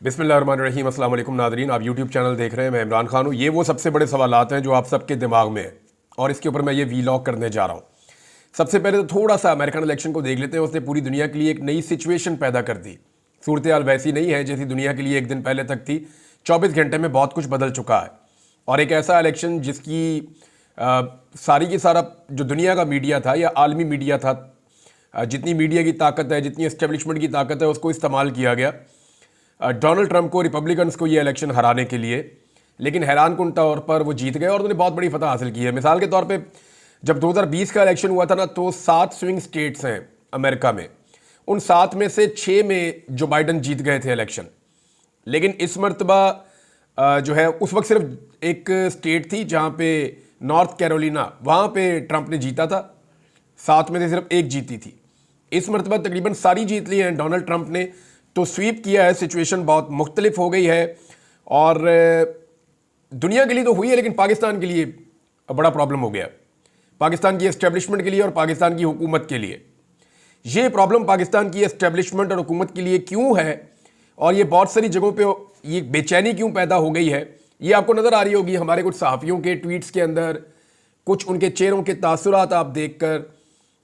बिस्मिल्लाहिर्रहमानिर्रहीम, अस्सलाम वालेकुम नाज़रीन। आप यूट्यूब चैनल देख रहे हैं, मैं इमरान खान हूँ। ये वो सबसे बड़े सवालात हैं जो आप सबके दिमाग में हैं और इसके ऊपर मैं ये वीलॉग करने जा रहा हूँ। सबसे पहले तो थोड़ा सा अमेरिकन इलेक्शन को देख लेते हैं। उसने पूरी दुनिया के लिए एक नई सिचुएशन पैदा कर दी। सूरत हाल वैसी नहीं है जैसी दुनिया के लिए एक दिन पहले तक थी। 24 घंटे में बहुत कुछ बदल चुका है और एक ऐसा इलेक्शन जिसकी सारी की सारा जो दुनिया का मीडिया था या आलमी मीडिया था, जितनी मीडिया की ताकत है, जितनी एस्टेब्लिशमेंट की ताकत है, उसको इस्तेमाल किया गया डोनाल्ड ट्रंप को, रिपब्लिकन्स को, ये इलेक्शन हराने के लिए। लेकिन हैरान कुन तौर पर वो जीत गए और उन्होंने बहुत बड़ी फतह हासिल की है। मिसाल के तौर पे जब 2020 का इलेक्शन हुआ था ना, तो 7 स्विंग स्टेट्स हैं अमेरिका में। उन 7 में से 6 में जो बाइडन जीत गए थे इलेक्शन। लेकिन इस मरतबा जो है, उस वक्त सिर्फ एक स्टेट थी जहाँ पे नॉर्थ कैरोलिना, वहाँ पे ट्रंप ने जीता था। 7 में से सिर्फ एक जीती थी। इस मरतबा तकरीबन सारी जीत ली हैं डोनाल्ड ट्रंप ने, तो स्वीप किया है। सिचुएशन बहुत मुख्तलिफ हो गई है और दुनिया के लिए तो हुई है, लेकिन पाकिस्तान के लिए बड़ा प्रॉब्लम हो गया। पाकिस्तान की एस्टेब्लिशमेंट के लिए और पाकिस्तान की हुकूमत के लिए। ये प्रॉब्लम पाकिस्तान की एस्टेब्लिशमेंट और हुकूमत के लिए क्यों है और ये बहुत सारी जगहों पे ये बेचैनी क्यों पैदा हो गई है, ये आपको नज़र आ रही होगी हमारे कुछ सहाफ़ियों के ट्वीट्स के अंदर, कुछ उनके चेहरों के तासुरात आप देखकर।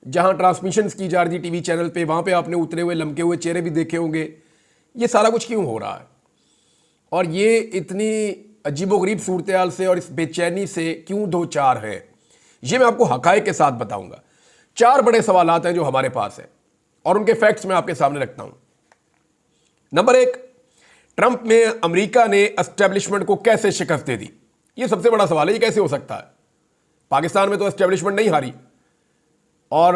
जहाँ ट्रांसमिशंस की जा रही थी टीवी चैनल पे, वहाँ पे आपने उतरे हुए लमके हुए चेहरे भी देखे होंगे। ये सारा कुछ क्यों हो रहा है और ये इतनी अजीबोगरीब सूरत हाल से और इस बेचैनी से क्यों दो चार है, ये मैं आपको हक़ाइक़ के साथ बताऊंगा। 4 बड़े सवालात हैं जो हमारे पास हैं और उनके फैक्ट्स मैं आपके सामने रखता हूं। नंबर 1, ट्रंप ने, अमेरिका ने एस्टेब्लिशमेंट को कैसे शिकस्त दे दी? ये सबसे बड़ा सवाल है। ये कैसे हो सकता है? पाकिस्तान में तो एस्टेब्लिशमेंट नहीं हारी और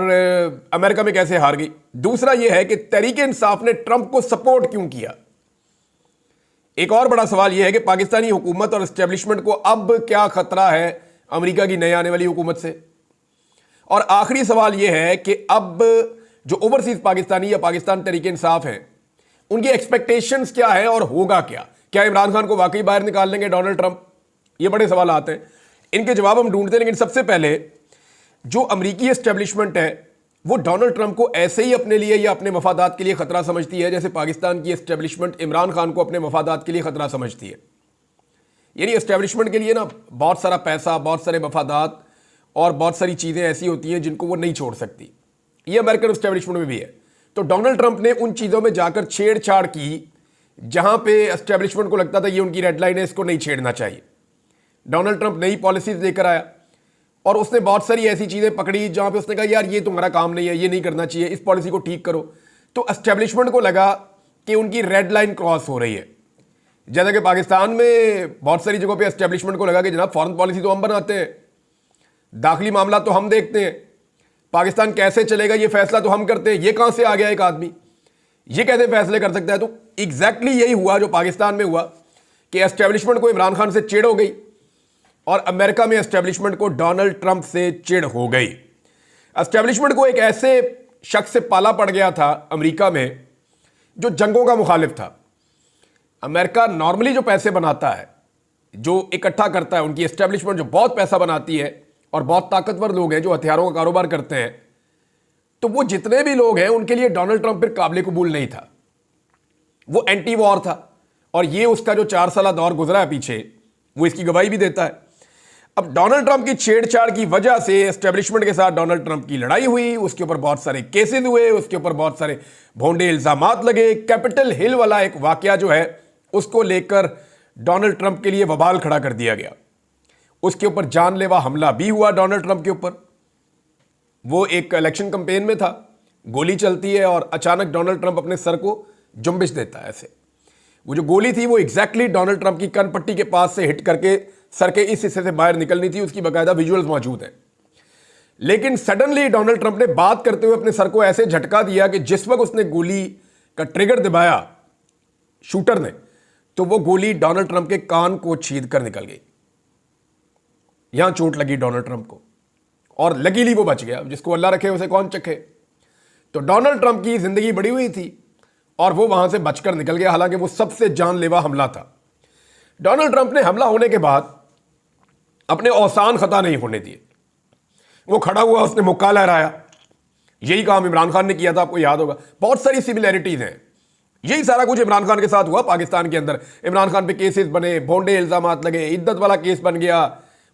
अमेरिका में कैसे हार गई? दूसरा यह है कि तहरीक-ए-इंसाफ ने ट्रंप को सपोर्ट क्यों किया? एक और बड़ा सवाल यह है कि पाकिस्तानी हुकूमत और एस्टेब्लिशमेंट को अब क्या खतरा है अमेरिका की नई आने वाली हुकूमत से? और आखिरी सवाल यह है कि अब जो ओवरसीज पाकिस्तानी या पाकिस्तान तहरीक-ए-इंसाफ है, उनकी एक्सपेक्टेशंस क्या है और होगा क्या? क्या इमरान खान को वाकई बाहर निकाल लेंगे डोनाल्ड ट्रंप? ये बड़े सवाल आते हैं, इनके जवाब हम ढूंढते हैं। लेकिन सबसे पहले जो अमरीकी एस्टेब्लिशमेंट है वो डोनाल्ड ट्रंप को ऐसे ही अपने लिए या अपने मफादात के लिए खतरा समझती है जैसे पाकिस्तान की एस्टेब्लिशमेंट इमरान खान को अपने मफादात के लिए खतरा समझती है। यानी एस्टेब्लिशमेंट के लिए ना बहुत सारा पैसा, बहुत सारे मफादात और बहुत सारी चीज़ें ऐसी होती हैं जिनको वो नहीं छोड़ सकती। ये अमेरिकन एस्टेब्लिशमेंट में भी है। तो डोनाल्ड ट्रंप ने उन चीज़ों में जाकर छेड़छाड़ की जहां पे एस्टेब्लिशमेंट को लगता था ये उनकी रेड लाइन है, इसको नहीं छेड़ना चाहिए। डोनाल्ड ट्रंप नई पॉलिसीज लेकर आया और उसने बहुत सारी ऐसी चीज़ें पकड़ी जहां पे उसने कहा यार ये तुम्हारा काम नहीं है, ये नहीं करना चाहिए, इस पॉलिसी को ठीक करो। तो एस्टेब्लिशमेंट को लगा कि उनकी रेड लाइन क्रॉस हो रही है। जैसा कि पाकिस्तान में बहुत सारी जगहों पे एस्टेब्लिशमेंट को लगा कि जनाब फॉरेन पॉलिसी तो हम बनाते हैं, दाखिली मामला तो हम देखते हैं, पाकिस्तान कैसे चलेगा ये फैसला तो हम करते हैं। ये कहां से आ गया एक आदमी, ये कैसे फैसले कर सकता है? तो एग्जैक्टली यही हुआ जो पाकिस्तान में हुआ कि एस्टेब्लिशमेंट को इमरान खान से चिढ़ हो गई और अमेरिका में एस्टेब्लिशमेंट को डोनाल्ड ट्रंप से चिढ़ हो गई। एस्टेब्लिशमेंट को एक ऐसे शख्स से पाला पड़ गया था अमेरिका में जो जंगों का मुखालिफ था। अमेरिका नॉर्मली जो पैसे बनाता है, जो इकट्ठा करता है, उनकी एस्टेब्लिशमेंट जो बहुत पैसा बनाती है और बहुत ताकतवर लोग हैं जो हथियारों का कारोबार करते हैं, तो वो जितने भी लोग हैं उनके लिए डोनाल्ड ट्रंप फिर काबिल कबूल नहीं था। वो एंटी वॉर था और ये उसका जो 4 साल दौर गुजरा है पीछे, वो इसकी गवाही भी देता है। अब डोनाल्ड ट्रंप की छेड़छाड़ की वजह से एस्टेब्लिशमेंट के साथ डोनाल्ड ट्रंप की लड़ाई हुई, उसके ऊपर बहुत सारे केसेस हुए, उसके ऊपर बहुत सारे भोंडे इल्जामात लगे। कैपिटल हिल वाला एक वाकया जो है उसको लेकर डोनाल्ड ट्रंप के लिए वबाल खड़ा कर दिया गया। उसके ऊपर जानलेवा हमला भी हुआ डोनाल्ड ट्रंप के ऊपर। वो एक इलेक्शन कैंपेन में था, गोली चलती है और अचानक डोनाल्ड ट्रंप अपने सर को जुम्बिश देता है ऐसे। वो जो गोली थी वो एग्जैक्टली डोनाल्ड ट्रंप की कनपट्टी के पास से हिट करके सर के इस हिस्से से बाहर निकलनी थी। उसकी बाकायदा विजुअल्स मौजूद हैं। लेकिन सडनली डोनाल्ड ट्रंप ने बात करते हुए अपने सर को ऐसे झटका दिया कि जिस वक्त उसने गोली का ट्रिगर दबाया शूटर ने, तो वो गोली डोनाल्ड ट्रंप के कान को छीद कर निकल गई। यहां चोट लगी डोनाल्ड ट्रंप को और लकीली वो बच गया। जिसको अल्लाह रखे उसे कौन चखे। तो डोनाल्ड ट्रंप की जिंदगी बड़ी हुई थी और वो वहां से बचकर निकल गया, हालांकि वो सबसे जानलेवा हमला था। डोनाल्ड ट्रंप ने हमला होने के बाद अपने औसान खता नहीं होने दिए। वो खड़ा हुआ, उसने मुक्का लहराया। यही काम इमरान खान ने किया था, आपको याद होगा। बहुत सारी सिमिलैरिटीज हैं यही सारा कुछ इमरान खान के साथ हुआ पाकिस्तान के अंदर। इमरान खान पे केसेस बने, भोंडे इल्जामात लगे, इद्दत वाला केस बन गया।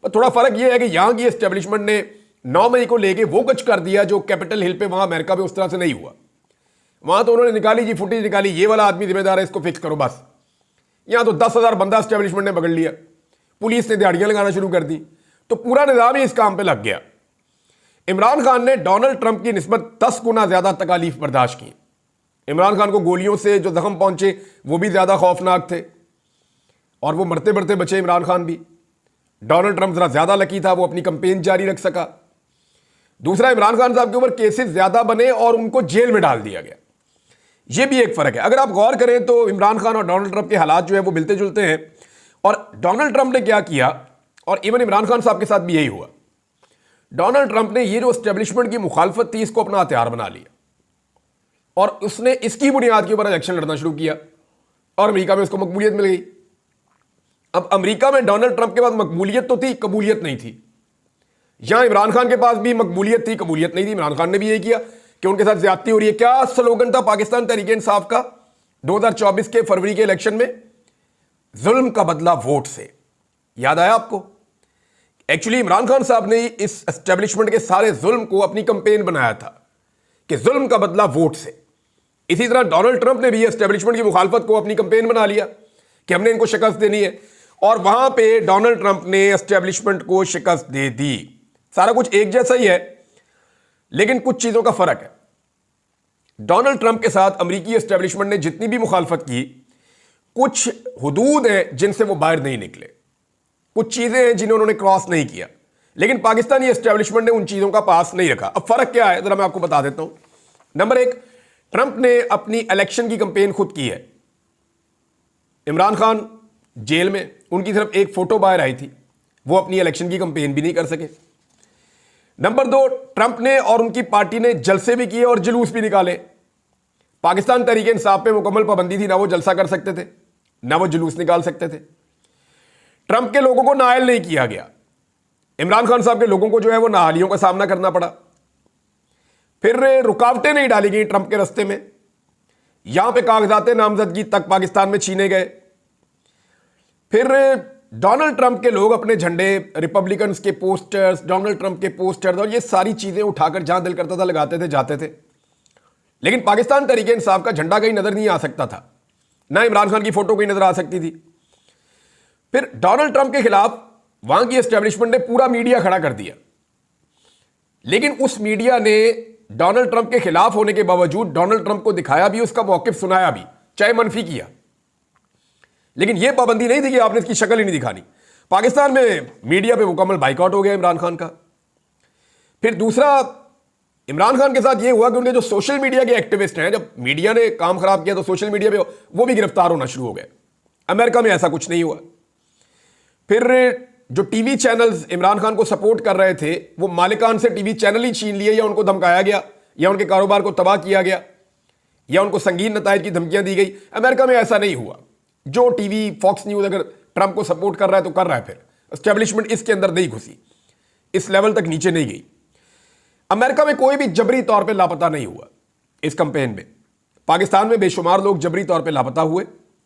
पर थोड़ा फर्क यह है कि यहां की एस्टेब्लिशमेंट ने 9 मई को लेके वो कुछ कर दिया जो कैपिटल हिल पे वहां अमेरिका पे उस तरह से नहीं हुआ। वहां तो उन्होंने निकाली जी, फुटेज निकाली, ये वाला आदमी जिम्मेदार है, इसको फिक्स करो बस। यहां तो 10,000 बंदा एस्टेब्लिशमेंट ने पकड़ लिया, पुलिस ने दिहाड़ियां लगाना शुरू कर दी, तो पूरा निजाम ही इस काम पे लग गया। इमरान खान ने डोनाल्ड ट्रंप की निस्बत 10 गुना ज्यादा तकालीफ बर्दाश्त की। इमरान खान को गोलियों से जो जख्म पहुंचे वो भी ज्यादा खौफनाक थे, और वो मरते मरते बचे इमरान खान भी। डोनाल्ड ट्रंप जरा ज्यादा लकी था, वो अपनी कंपेन जारी रख सका। दूसरा, इमरान खान साहब के ऊपर केसेस ज्यादा बने और उनको जेल में डाल दिया गया। यह भी एक फर्क है। अगर आप गौर करें तो इमरान खान और डोनाल्ड ट्रंप के हालात जो है वो मिलते जुलते हैं। और डोनाल्ड ट्रंप ने क्या किया, और इवन इमरान खान साहब के साथ भी यही हुआ, डोनाल्ड ट्रंप ने ये जो एस्टेब्लिशमेंट की मुखालफत थी इसको अपना हथियार बना लिया, और उसने इसकी बुनियाद के ऊपर इलेक्शन लड़ना शुरू किया, और अमेरिका में उसको मकबूलियत मिल गई। अब अमेरिका में डोनाल्ड ट्रंप के पास मकबूलियत तो थी, कबूलियत नहीं थी। यहां इमरान खान के पास भी मकबूलियत थी, कबूलियत नहीं थी। इमरान खान ने भी यही किया कि उनके साथ ज्यादती हो रही है। क्या स्लोगन था पाकिस्तान तहरीक इंसाफ का 2024 के फरवरी के इलेक्शन में? जुल्म का बदला वोट से। याद आया आपको? एक्चुअली इमरान खान साहब ने इस एस्टेब्लिशमेंट के सारे जुल्म को अपनी कंपेन बनाया था कि जुल्म का बदला वोट से। इसी तरह डोनाल्ड ट्रंप ने भी एस्टेब्लिशमेंट की मुखालफत को अपनी कंपेन बना लिया कि हमने इनको शिकस्त देनी है, और वहां पे डोनाल्ड ट्रंप ने एस्टेब्लिशमेंट को शिकस्त दे दी। सारा कुछ एक जैसा ही है, लेकिन कुछ चीजों का फर्क है। डोनाल्ड ट्रंप के साथ अमेरिकी एस्टेब्लिशमेंट ने जितनी भी मुखालफत की, कुछ हुदूद हैं जिनसे वो बाहर नहीं निकले, कुछ चीजें हैं जिन्हें उन्होंने क्रॉस नहीं किया, लेकिन पाकिस्तानी एस्टेब्लिशमेंट ने उन चीजों का पास नहीं रखा। अब फर्क क्या है, जरा मैं आपको बता देता हूं। नंबर 1, ट्रंप ने अपनी इलेक्शन की कंपेन खुद की है। इमरान खान जेल में, उनकी सिर्फ एक फोटो बाहर आई थी, वो अपनी इलेक्शन की कंपेन भी नहीं कर सके। नंबर 2, ट्रंप ने और उनकी पार्टी ने जलसे भी किए और जुलूस भी निकाले। पाकिस्तान तहरीक इंसाफ पे मुकम्मल पाबंदी थी, ना वो जलसा कर सकते थे, ना वो जुलूस निकाल सकते थे। ट्रंप के लोगों को नाअहल नहीं किया गया। इमरान खान साहब के लोगों को जो है वो नाअहलियों का सामना करना पड़ा। फिर रुकावटें नहीं डाली गई ट्रंप के रस्ते में। यहां पे कागजात नामजदगी तक पाकिस्तान में छीने गए। फिर डोनाल्ड ट्रंप के लोग अपने झंडे, रिपब्लिकन्स के पोस्टर्स, डोनाल्ड ट्रंप के पोस्टर्स और ये सारी चीजें उठाकर जहां दिल करता था लगाते थे, जाते थे। लेकिन पाकिस्तान तहरीक इंसाफ का झंडा कहीं नजर नहीं आ सकता था, ना इमरान खान की फोटो कहीं नजर आ सकती थी। फिर डोनाल्ड ट्रंप के खिलाफ वहां की एस्टेब्लिशमेंट ने पूरा मीडिया खड़ा कर दिया, लेकिन उस मीडिया ने डोनाल्ड ट्रंप के खिलाफ होने के बावजूद डोनाल्ड ट्रंप को दिखाया भी, उसका मौकिफ सुनाया भी, चाहे मनफी किया। लेकिन यह पाबंदी नहीं थी कि आपने इसकी शक्ल ही नहीं दिखानी। पाकिस्तान में मीडिया पे मुकम्मल बाइकआउट हो गया इमरान खान का। फिर दूसरा, इमरान खान के साथ यह हुआ कि उनके जो सोशल मीडिया के एक्टिविस्ट हैं, जब मीडिया ने काम खराब किया तो सोशल मीडिया पे वो भी गिरफ्तार होना शुरू हो गए। अमेरिका में ऐसा कुछ नहीं हुआ। फिर जो टीवी चैनल्स इमरान खान को सपोर्ट कर रहे थे, वो मालिकान से टीवी चैनल ही छीन लिए, या उनको धमकाया गया, या उनके कारोबार को तबाह किया गया, या उनको संगीन नतायज की धमकियां दी गई। अमेरिका में ऐसा नहीं हुआ। जो टीवी फॉक्स न्यूज अगर ट्रंप को सपोर्ट कर रहा है तो कर रहा है, फिर एस्टेब्लिशमेंट इसके अंदर नहीं घुसी, इस लेवल तक नीचे नहीं गई। अमेरिका में कोई भी जबरी तौर पे लापता नहीं हुआ इस कैंपेन में। पाकिस्तान में बेशुमार लोग जबरी तौर पे लापता हुए,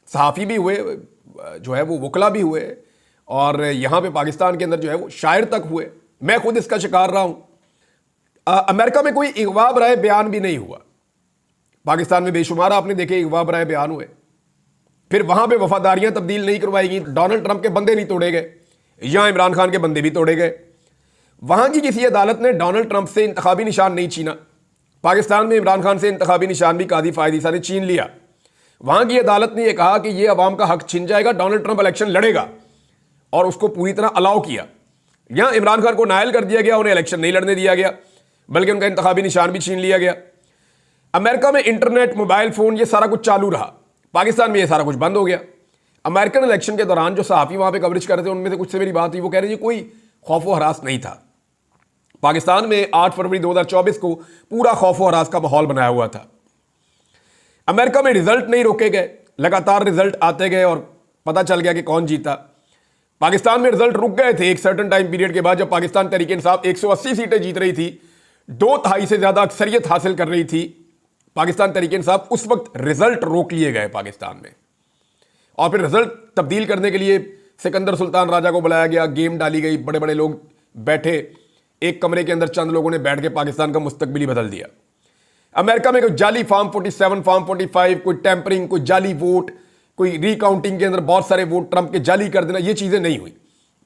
सहाफ़ी भी हुए, जो है वो वकला भी हुए, और यहां पे पाकिस्तान के अंदर जो है वो शायर तक हुए। मैं खुद इसका शिकार रहा हूं। अमेरिका में कोई इगवा बराए बयान भी नहीं हुआ। पाकिस्तान में बेशुमार आपने देखे इगवा बराए बयान हुए। फिर वहां पे वफादारियां तब्दील नहीं करवाई गई, डोनाल्ड ट्रंप के बंदे नहीं तोड़े गए, यहां इमरान खान के बंदे भी तोड़े गए। वहां की किसी अदालत ने डोनाल्ड ट्रंप से इंतखाबी निशान नहीं छीना। पाकिस्तान में इमरान खान से इंतखाबी निशान भी कादी फायद ईसा ने छीन लिया। वहां की अदालत ने यह कहा कि यह अवाम का हक छीन जाएगा, डोनाल्ड ट्रंप इलेक्शन लड़ेगा, और उसको पूरी तरह अलाउ किया। यहां इमरान खान को नायल कर दिया गया, उन्हें इलेक्शन नहीं लड़ने दिया गया, बल्कि उनका इंतखाबी निशान भी छीन लिया गया। अमेरिका में इंटरनेट, मोबाइल फोन, ये सारा कुछ चालू रहा। पाकिस्तान में ये सारा कुछ बंद हो गया। अमेरिकन इलेक्शन के दौरान जो सहाफ़ी वहां पे कवरेज कर रहे थे, उनमें से कुछ से मेरी बात हुई, वो कह रहे थे कोई खौफ व हरास नहीं था। पाकिस्तान में 8 फरवरी 2024 को पूरा खौफ व हरास का माहौल बनाया हुआ था। अमेरिका में रिजल्ट नहीं रोके गए, लगातार रिजल्ट आते गए और पता चल गया कि कौन जीता। पाकिस्तान में रिजल्ट रुक गए थे एक सर्टेन टाइम पीरियड के बाद, जब पाकिस्तान तहरीक इंसाफ 180 सीटें जीत रही थी, 2/3 से ज्यादा अक्सरियत हासिल कर रही थी, पाकिस्तान तहरीक इंसाफ, उस वक्त रिजल्ट रोक लिए गए पाकिस्तान में, और फिर रिजल्ट तब्दील करने के लिए सिकंदर सुल्तान राजा को बुलाया गया, गेम डाली गई, बड़े बड़े लोग बैठे, एक कमरे के अंदर चंद लोगों ने बैठ के पाकिस्तान का मुस्तकबिल ही बदल दिया। अमेरिका में कोई जाली फॉर्म 47, फॉर्म 45, कोई टेम्परिंग, कोई जाली वोट, कोई रिकाउंटिंग के अंदर बहुत सारे वोट ट्रंप के जाली कर देना, ये चीजें नहीं हुई।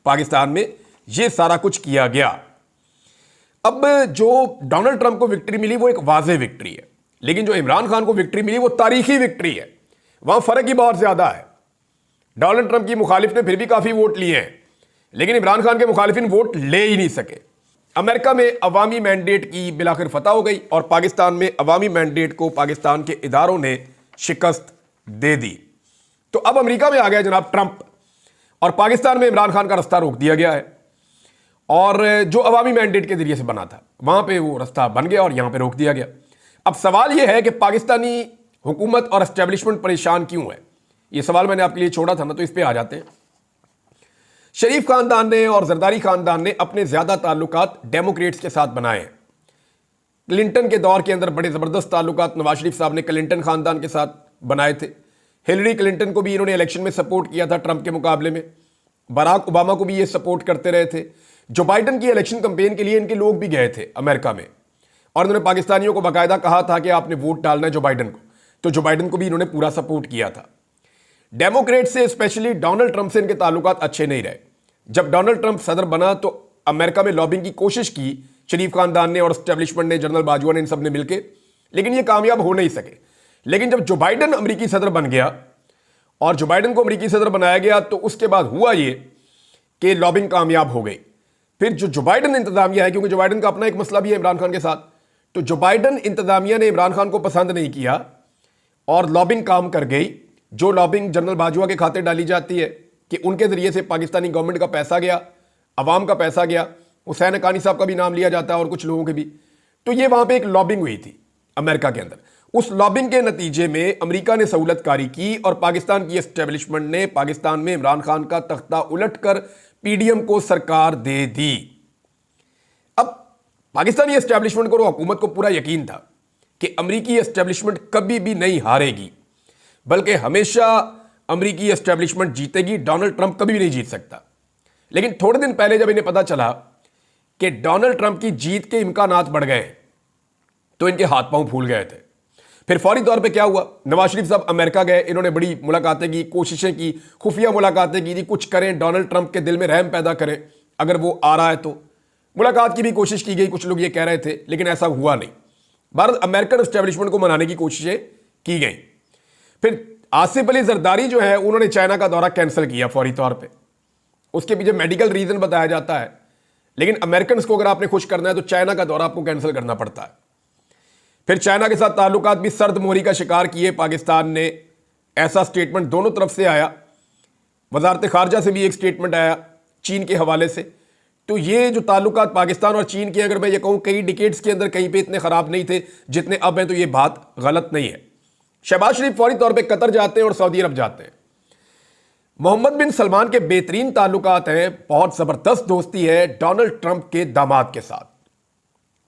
पाकिस्तान में ये सारा कुछ किया गया। अब जो डोनाल्ड ट्रंप को विक्ट्री मिली वो एक वाज़ेह विक्ट्री है, लेकिन जो इमरान खान को विक्ट्री मिली वो तारीखी विक्ट्री है। वहां फर्क ही बहुत ज्यादा है। डोनाल्ड ट्रंप की मुखालिफ ने फिर भी काफी वोट लिए हैं, लेकिन इमरान खान के मुखालिफिन वोट ले ही नहीं सके। अमेरिका में अवामी मैंडेट की बिलाखिर फतह हो गई और पाकिस्तान में अवामी मैंडेट को पाकिस्तान के इदारों ने शिकस्त दे दी। तो अब अमेरिका में आ गया जनाब ट्रंप, और पाकिस्तान में इमरान खान का रास्ता रोक दिया गया है, और जो अवामी मैंडेट के जरिए से बना था वहां पे वो रास्ता बन गया और यहां पे रोक दिया गया। अब सवाल यह है कि पाकिस्तानी हुकूमत और एस्टेब्लिशमेंट परेशान क्यों है? ये सवाल मैंने आपके लिए छोड़ा था ना, तो इस पे आ जाते हैं। शरीफ खानदान ने और जरदारी खानदान ने अपने ज्यादा ताल्लुकात डेमोक्रेट्स के साथ बनाए हैं। क्लिंटन के दौर के अंदर बड़े जबरदस्त ताल्लुकात नवाज शरीफ साहब ने क्लिंटन खानदान के साथ बनाए थे। हिलरी क्लिंटन को भी इन्होंने इलेक्शन में सपोर्ट किया था ट्रंप के मुकाबले में। बराक ओबामा को भी ये सपोर्ट करते रहे थे। जो बाइडन की इलेक्शन कैंपेन के लिए इनके लोग भी गए थे अमेरिका में, और इन्होंने पाकिस्तानियों को बाकायदा कहा था कि आपने वोट डालना है जो बाइडन को, तो जो बाइडन को भी इन्होंने पूरा सपोर्ट किया था। डेमोक्रेट से, स्पेशली डोनाल्ड ट्रंप से इनके ताल्लुकात अच्छे नहीं रहे। जब डोनाल्ड ट्रंप सदर बना तो अमेरिका में लॉबिंग की कोशिश की शरीफ खानदान ने और एस्टेब्लिशमेंट ने, जनरल बाजवा ने, इन सब ने मिलकर, लेकिन ये कामयाब हो नहीं सके। लेकिन जब जो बाइडन अमेरिकी सदर बन गया और जो बाइडन को अमेरिकी सदर बनाया गया, तो उसके बाद हुआ ये कि लॉबिंग कामयाब हो गई। फिर जो बाइडन इंतजामिया है, क्योंकि जो बाइडन का अपना एक मसला भी है इमरान खान के साथ, तो जो बाइडन इंतजामिया ने इमरान खान को पसंद नहीं किया और लॉबिंग काम कर गई। जो लॉबिंग जनरल बाजवा के खाते डाली जाती है कि उनके जरिए से पाकिस्तानी गवर्नमेंट का पैसा गया, अवाम का पैसा गया, हुसैन हक्कानी साहब का भी नाम लिया जाता है और कुछ लोगों के भी। तो ये वहां पे एक लॉबिंग हुई थी अमेरिका के अंदर। उस लॉबिंग के नतीजे में अमेरिका ने सहूलतकारी की और पाकिस्तान की एस्टेब्लिशमेंट ने पाकिस्तान में इमरान खान का तख्ता उलटकर पीडीएम को सरकार दे दी। अब पाकिस्तानी एस्टेब्लिशमेंट को और हुकूमत को पूरा यकीन था कि अमेरिकी एस्टेब्लिशमेंट कभी भी नहीं हारेगी, बल्कि हमेशा अमेरिकी एस्टेब्लिशमेंट जीतेगी, डोनाल्ड ट्रंप कभी भी नहीं जीत सकता। लेकिन थोड़े दिन पहले जब इन्हें पता चला कि डोनाल्ड ट्रंप की जीत के इम्कानात बढ़ गए, तो इनके हाथ पांव फूल गए थे। फिर फौरी तौर पे क्या हुआ, नवाज शरीफ साहब अमेरिका गए, इन्होंने बड़ी मुलाकातें की, कोशिशें की, खुफिया मुलाकातें की, कुछ करें, डोनाल्ड ट्रंप के दिल में रहम पैदा करें, अगर वो आ रहा है तो। मुलाकात की भी कोशिश की गई, कुछ लोग ये कह रहे थे, लेकिन ऐसा हुआ नहीं। भारत अमेरिकन एस्टेब्लिशमेंट को मनाने की कोशिशें की गई। फिर आसिफ अली जरदारी जो है, उन्होंने चाइना का दौरा कैंसिल किया फौरी तौर पर। उसके पीछे मेडिकल रीजन बताया जाता है, लेकिन अमेरिकन को अगर आपने खुश करना है तो चाइना का दौरा आपको कैंसिल करना पड़ता है। फिर चाइना के साथ ताल्लुकात भी सर्द मोहरी का शिकार किए पाकिस्तान ने। ऐसा स्टेटमेंट दोनों तरफ से आया, वजारत खारजा से भी एक स्टेटमेंट आया चीन के हवाले से। तो ये जो ताल्लुकात पाकिस्तान और चीन के, अगर मैं ये कहूँ कई डिकेड्स के अंदर कहीं पे इतने खराब नहीं थे जितने अब हैं, तो ये बात गलत नहीं है। शहबाज शरीफ फौरी तौर पर कतर जाते हैं और सऊदी अरब जाते हैं। मोहम्मद बिन सलमान के बेहतरीन ताल्लुकात हैं, बहुत जबरदस्त दोस्ती है डोनाल्ड ट्रंप के दामाद के साथ,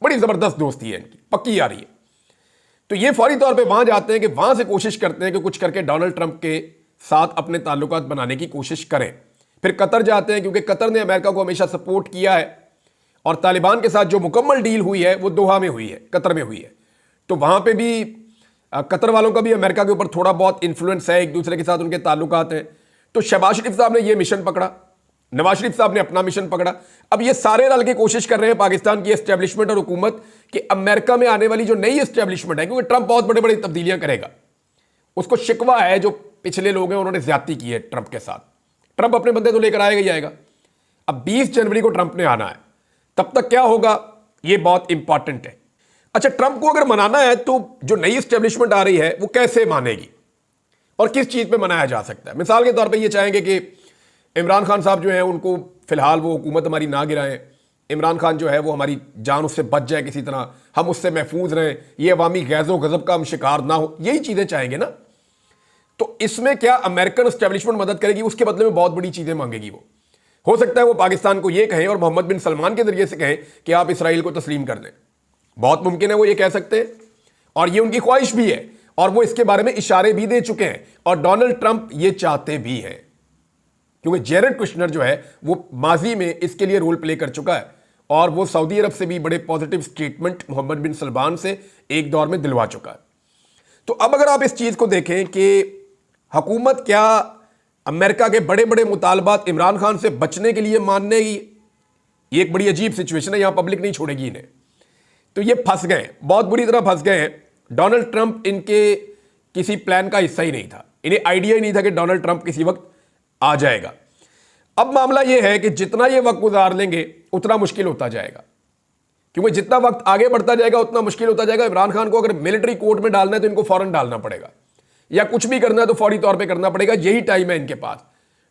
बड़ी जबरदस्त दोस्ती है इनकी, पक्की आ रही है। तो ये फौरी तौर पे वहां जाते हैं कि वहां से कोशिश करते हैं कि कुछ करके डोनाल्ड ट्रंप के साथ अपने ताल्लुकात बनाने की कोशिश करें। फिर कतर जाते हैं, क्योंकि कतर ने अमेरिका को हमेशा सपोर्ट किया है, और तालिबान के साथ जो मुकम्मल डील हुई है वो दोहा में हुई है, कतर में हुई है। तो वहां पे भी कतर वालों का भी अमेरिका के ऊपर थोड़ा बहुत इन्फ्लुएंस है, एक दूसरे के साथ उनके ताल्लुकात हैं। तो शहबाज शरीफ साहब ने यह मिशन पकड़ा, नवाज शरीफ साहब ने अपना मिशन पकड़ा। अब ये सारे रल के कोशिश कर रहे हैं पाकिस्तान की एस्टेब्लिशमेंट और हुकूमत कि अमेरिका में आने वाली जो नई एस्टेब्लिशमेंट है, क्योंकि ट्रंप बहुत बड़ी बड़ी तब्दीलियां करेगा, उसको शिकवा है जो पिछले लोग हैं उन्होंने ज्यादती की है ट्रंप के साथ। ट्रंप अपने बंदे तो लेकर आएगा ही आएगा। अब 20 जनवरी को ट्रंप ने आना है, तब तक क्या होगा ये बहुत इंपॉर्टेंट है। अच्छा, ट्रंप को अगर मनाना है तो जो नई एस्टेब्लिशमेंट आ रही है वो कैसे मानेगी और किस चीज पे मनाया जा सकता है? मिसाल के तौर पे ये चाहेंगे कि इमरान खान साहब जो है उनको फिलहाल वो हुकूमत हमारी ना गिराएं, इमरान खान जो है वो हमारी जान उससे बच जाए किसी तरह, हम उससे महफूज रहें, ये अवामी गैज़ो गज़ब का हम शिकार ना हो, यही चीज़ें चाहेंगे ना। तो इसमें क्या अमेरिकन एस्टेब्लिशमेंट मदद करेगी? उसके बदले में बहुत बड़ी चीज़ें मांगेगी वो। हो सकता है वो पाकिस्तान को ये कहें और मोहम्मद बिन सलमान के जरिए से कहें कि आप इसराइल को तस्लीम कर दें, बहुत मुमकिन है वो ये कह सकते हैं। और ये उनकी ख्वाहिश भी है और वो इसके बारे में इशारे भी दे चुके हैं और डोनाल्ड ट्रंप ये चाहते भी हैं, क्योंकि जेरेड कुश्नर जो है वो माजी में इसके लिए रोल प्ले कर चुका है और वो सऊदी अरब से भी बड़े पॉजिटिव स्टेटमेंट मोहम्मद बिन सलमान से एक दौर में दिलवा चुका है। तो अब अगर आप इस चीज को देखें कि हुकूमत क्या अमेरिका के बड़े बड़े मुतालबात इमरान खान से बचने के लिए मानने की, ये एक बड़ी अजीब सिचुएशन है, यहां पब्लिक नहीं छोड़ेगी इन्हें। तो ये फंस गए, बहुत बुरी तरह फंस गए हैं। डोनाल्ड ट्रंप इनके किसी प्लान का हिस्सा ही नहीं था, इन्हें आइडिया ही नहीं था कि डोनाल्ड ट्रंप किसी वक्त आ जाएगा। अब मामला यह है कि जितना ये वक्त गुजार लेंगे उतना मुश्किल होता जाएगा, क्योंकि जितना वक्त आगे बढ़ता जाएगा उतना मुश्किल होता जाएगा। इमरान खान को अगर मिलिट्री कोर्ट में डालना है तो इनको फौरन डालना पड़ेगा, या कुछ भी करना है तो फौरी तौर पे करना पड़ेगा। यही टाइम है इनके पास।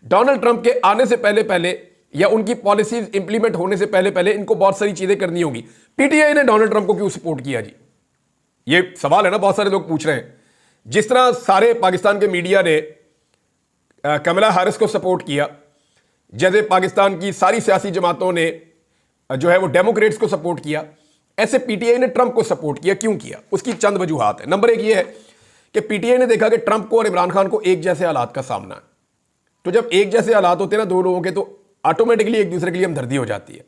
डोनाल्ड ट्रंप के आने से पहले पहले या उनकी पॉलिसीज इंप्लीमेंट होने से पहले पहले इनको बहुत सारी चीजें करनी होंगी। पीटीआई ने डोनाल्ड ट्रंप को क्यों सपोर्ट किया जी, ये सवाल है ना, बहुत सारे लोग पूछ रहे हैं। जिस तरह सारे पाकिस्तान के मीडिया ने कमला हैरिस को सपोर्ट किया, जैसे पाकिस्तान की सारी सियासी जमातों ने जो है वो डेमोक्रेट्स को सपोर्ट किया, ऐसे पीटीआई ने ट्रंप को सपोर्ट किया। क्यों किया, उसकी चंद वजूहात है। नंबर एक ये है कि पीटीआई ने देखा कि ट्रंप को और इमरान खान को एक जैसे हालात का सामना है, तो जब एक जैसे हालात होते हैं ना दो लोगों के, तो ऑटोमेटिकली एक दूसरे के लिए हमदर्दी हो जाती है।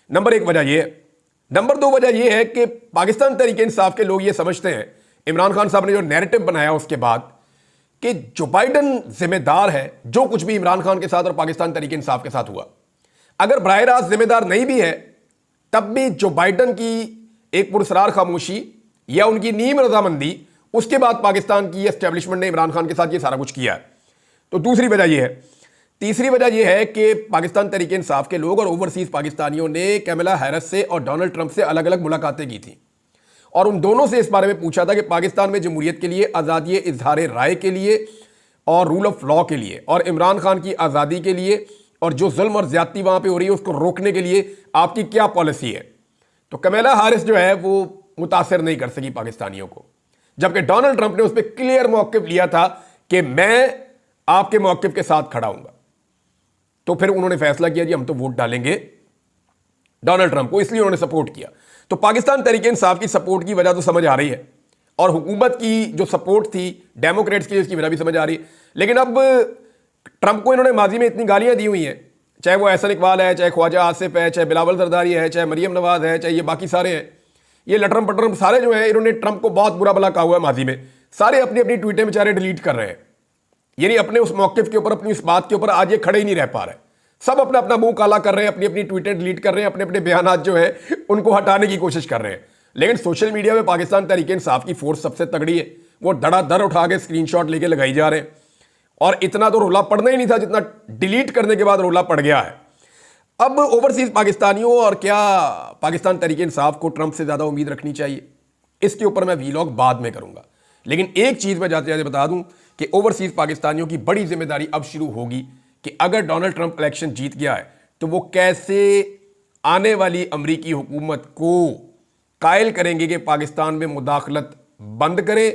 नंबर एक वजह यह है। नंबर दो वजह यह है कि पाकिस्तान तहरीक इंसाफ के लोग ये समझते हैं, इमरान खान साहब ने जो नैरेटिव बनाया उसके बाद, कि जो बाइडन जिम्मेदार है जो कुछ भी इमरान खान के साथ और पाकिस्तान तहरीक इंसाफ के साथ हुआ। अगर बराह रास्त जिम्मेदार नहीं भी है तब भी जो बाइडन की एक पुरस्कार खामोशी या उनकी नीम रजामंदी, उसके बाद पाकिस्तान की एस्टेब्लिशमेंट ने इमरान खान के साथ ये सारा कुछ किया है। तो दूसरी वजह यह है। तीसरी वजह यह है कि पाकिस्तान तहरीक इंसाफ के लोग और ओवरसीज पाकिस्तानियों ने कमला हैरिस से और डोनाल्ड ट्रंप से अलग अलग मुलाकातें की थी और उन दोनों से इस बारे में पूछा था कि पाकिस्तान में जमहूरियत के लिए, आज़ादी इजहार राय के लिए और रूल ऑफ लॉ के लिए और इमरान खान की आज़ादी के लिए और जो जुल्म और ज्यादती वहां पे हो रही है उसको रोकने के लिए आपकी क्या पॉलिसी है। तो कमला हैरिस जो है वो मुतासर नहीं कर सकी पाकिस्तानियों को, जबकि डोनाल्ड ट्रंप ने उस पर क्लियर मौक़िफ़ लिया था कि मैं आपके मौक़िफ़ के साथ खड़ा हूंगा। तो फिर उन्होंने फैसला किया जी हम तो वोट डालेंगे डोनाल्ड ट्रंप को, इसलिए उन्होंने सपोर्ट किया। तो पाकिस्तान तहरीक इंसाफ की सपोर्ट की वजह तो समझ आ रही है और हुकूमत की जो सपोर्ट थी डेमोक्रेट्स की, उसकी वजह भी समझ आ रही है। लेकिन अब ट्रंप को इन्होंने माजी में इतनी गालियां दी हुई हैं, चाहे वो एहसन इकबाल है, चाहे ख्वाजा आसिफ है, चाहे बिलावल जरदारी है, चाहे मरियम नवाज है, चाहे ये बाकी सारे हैं, ये लटरम पटरम सारे जो हैं, इन्होंने ट्रंप को बहुत बुरा भला कहा हुआ है माजी में। सारे अपनी अपनी ट्वीटें बेचारे डिलीट कर रहे हैं, यानी अपने उस मौक़िफ़ के ऊपर, अपनी इस बात के ऊपर आज ये खड़े ही नहीं रह पा रहे। सब अपना अपना मुंह काला कर रहे हैं, अपनी अपनी ट्वीटें डिलीट कर रहे हैं, अपने अपने बयान जो है उनको हटाने की कोशिश कर रहे हैं। लेकिन सोशल मीडिया में पाकिस्तान तहरीक इंसाफ की फोर्स सबसे तगड़ी है, वो धड़ाधड़ उठा के स्क्रीनशॉट लेके लगाई जा रहे हैं और इतना तो रोला पड़ना ही नहीं था जितना डिलीट करने के बाद रोला पड़ गया है। अब ओवरसीज पाकिस्तानियों और क्या पाकिस्तान तहरीक इंसाफ को ट्रंप से ज़्यादा उम्मीद रखनी चाहिए, इसके ऊपर मैं वीलॉग बाद में करूंगा। लेकिन एक चीज़ मैं जाते जाते बता दूं कि ओवरसीज पाकिस्तानियों की बड़ी जिम्मेदारी अब शुरू होगी कि अगर डोनाल्ड ट्रंप इलेक्शन जीत गया है तो वो कैसे आने वाली अमरीकी हुकूमत को कायल करेंगे कि पाकिस्तान में मुदाखलत बंद करे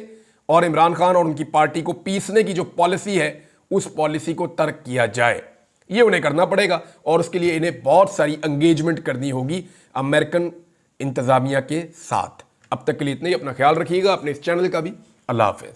और इमरान खान और उनकी पार्टी को पीसने की जो पॉलिसी है उस पॉलिसी को तर्क किया जाए। ये उन्हें करना पड़ेगा और उसके लिए इन्हें बहुत सारी एंगेजमेंट करनी होगी अमेरिकन इंतजामिया के साथ। अब तक के लिए इतना ही, अपना ख्याल रखिएगा, अपने इस चैनल का भी। अल्लाह हाफिज।